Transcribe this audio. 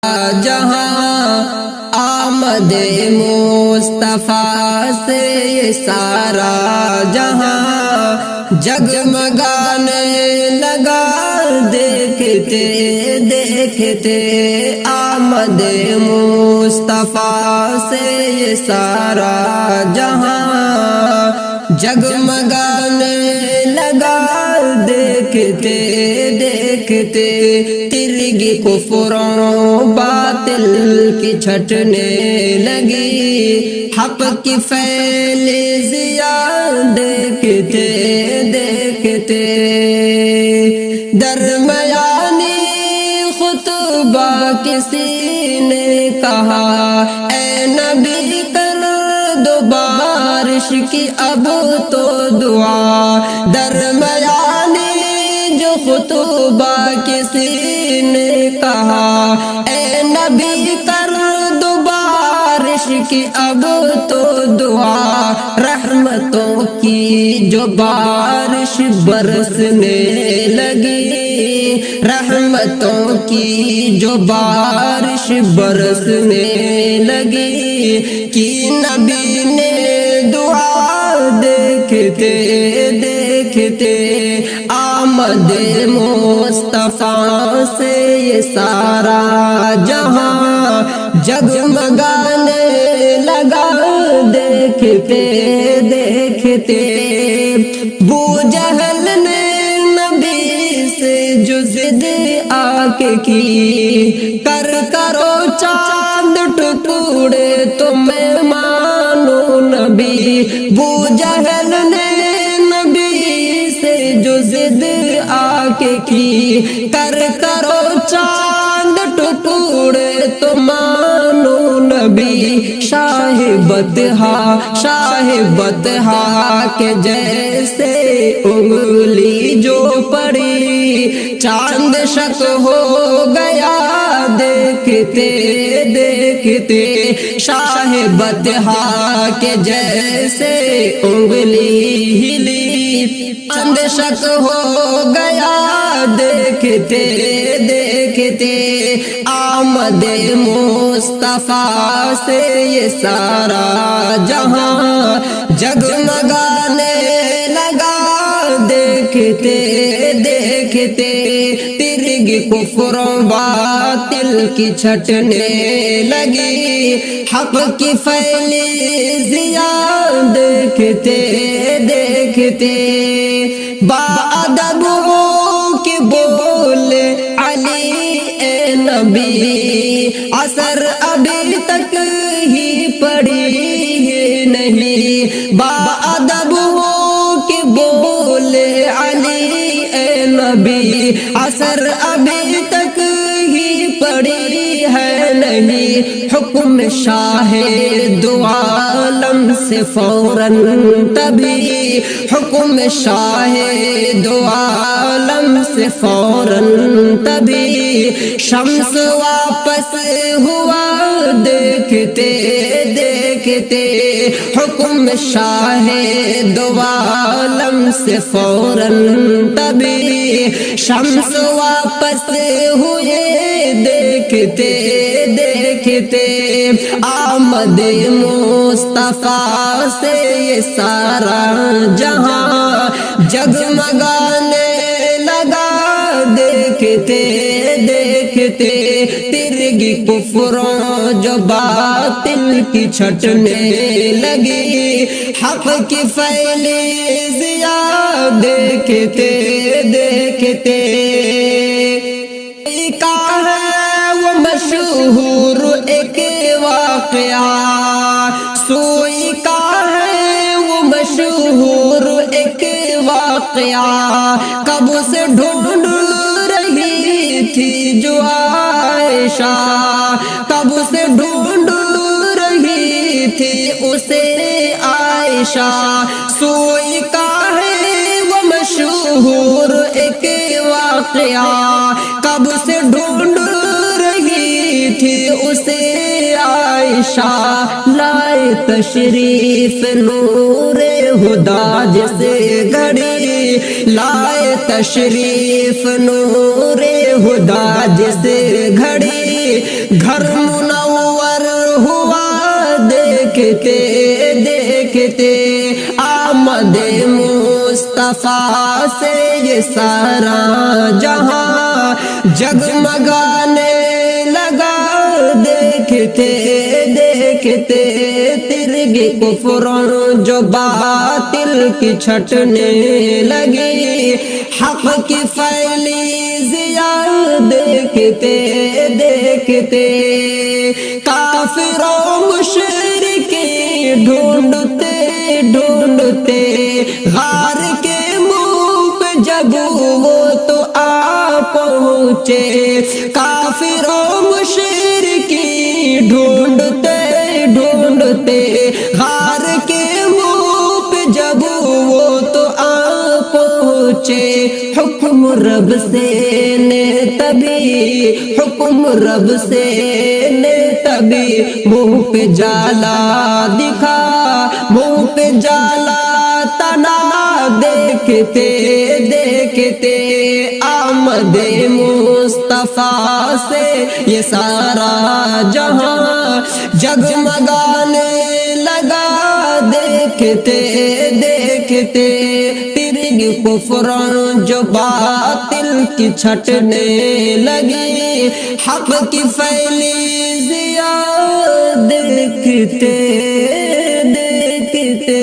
جہاں آمد مصطفیٰ سے یہ سارا جہاں جگمگانے لگا دیکھتے دیکھتے آمد مصطفیٰ سے یہ سارا جہاں جگمگانے لگا دیکھتے دیکھتے ترگی کفروں باطل کی چھٹنے لگی حق کی فیضیاں دیکھتے دیکھتے درمیانی خطبہ کسی نے کہا اے نبی کر دو بارش کی اب تو دعا درمیانی جو خطبہ کسی نے کہا اے نبی کر دو بارش کی اب تو دعا رحمتوں کی جو بارش برسنے لگی رحمتوں کی جو بارش برسنے لگی کہ نبی نے دعا دیکھتے دیکھتے آمد مصطفیٰ سے یہ سارا جہاں جگمگانے لگا دیکھتے دیکھتے بو جہل نے نبی سے جو ضد آ کے کی کرو چاند ٹکڑے تو میں مانوں نبی بو جہل نے نبی سے جو ضد آ کے کی کرو چاند ٹکڑے تو مانو نبی شاہ بطحا کے جیسے انگلی جو پڑی چاند شک ہو گیا دیکھتے دیکھتے شاہ بطحا کے جیسے انگلی ہلی چاند شک ہو گیا دیکھتے دیکھتے آمد مصطفیٰ سے یہ سارا جہاں جگمگانے لگا دیکھتے دیکھتے ترگی کفروں باطل کی چھٹنے لگی حق کی فیضیاں دیکھتے دیکھتے باادب ہو کے بولے علی اے نبی اثر ابھی تک ہی پڑی ہے نہیں باادب ہو کے بولے علی اے نبی اثر ابھی تک ہی پڑی ہے نہیں حکم شاہ دو عالم سے فوراً تبھی حکم شاہ دو عالم سے فوراً تبھی شمس واپس ہوا دیکھتے دیکھتے حکم شاہ دو عالم سے فوراً تبھی شمس واپس ہوئے دیکھتے دیکھتے آمد مصطفیٰ سے یہ سارا جہاں جگمگانے لگا دیکھتے دیکھتے ترگی کفروں جو باطل کی چھٹنے لگی حق کی فیضیاں دیکھتے دیکھتے وہ مشہور ایک واقعہ سوئی کا ہے وہ مشہور ایک واقعہ کب سے ڈھونڈ رہی تھی جو عائشہ کب سے ڈھونڈ رہی تھی اسے عائشہ سوئی کا ہے وہ مشہور ایک واقعہ کب سے ڈھونڈ رہی تھی اسے عائشہ شاہ لائے تشریف نور خدا جسے گھڑی لائے تشریف نور خدا جسے گھڑی گھر منور ہوا دیکھتے دیکھتے آمد مصطفیٰ سے یہ سارا جہاں جگمگانے لگا دیکھتے دیکھتے ترگ کفروں جو باطل کی چھٹنے لگی حق کی پھیلی ضیاء دیکھتے دیکھتے کافروں مشرکی ڈھونڈتے ڈھونڈتے غار کے منہ پہ جب وہ تو آ پہنچے کافروں مشرکی ڈھونڈتے ڈھونڈتے غار کے منہ پہ جب وہ تو آ پہنچے حکم رب سے نے تبھی حکم رب سے نے تبھی منہ پہ جالا دکھا منہ پہ جالا تنا دیکھتے دیکھتے آمد مصطفیٰ سے یہ سارا جہاں جگمگانے لگا دیکھتے دیکھتے ترگ کفروں جو باطل کی چھٹنے لگی حق کی پھیلی ضیاء دیکھتے دیکھتے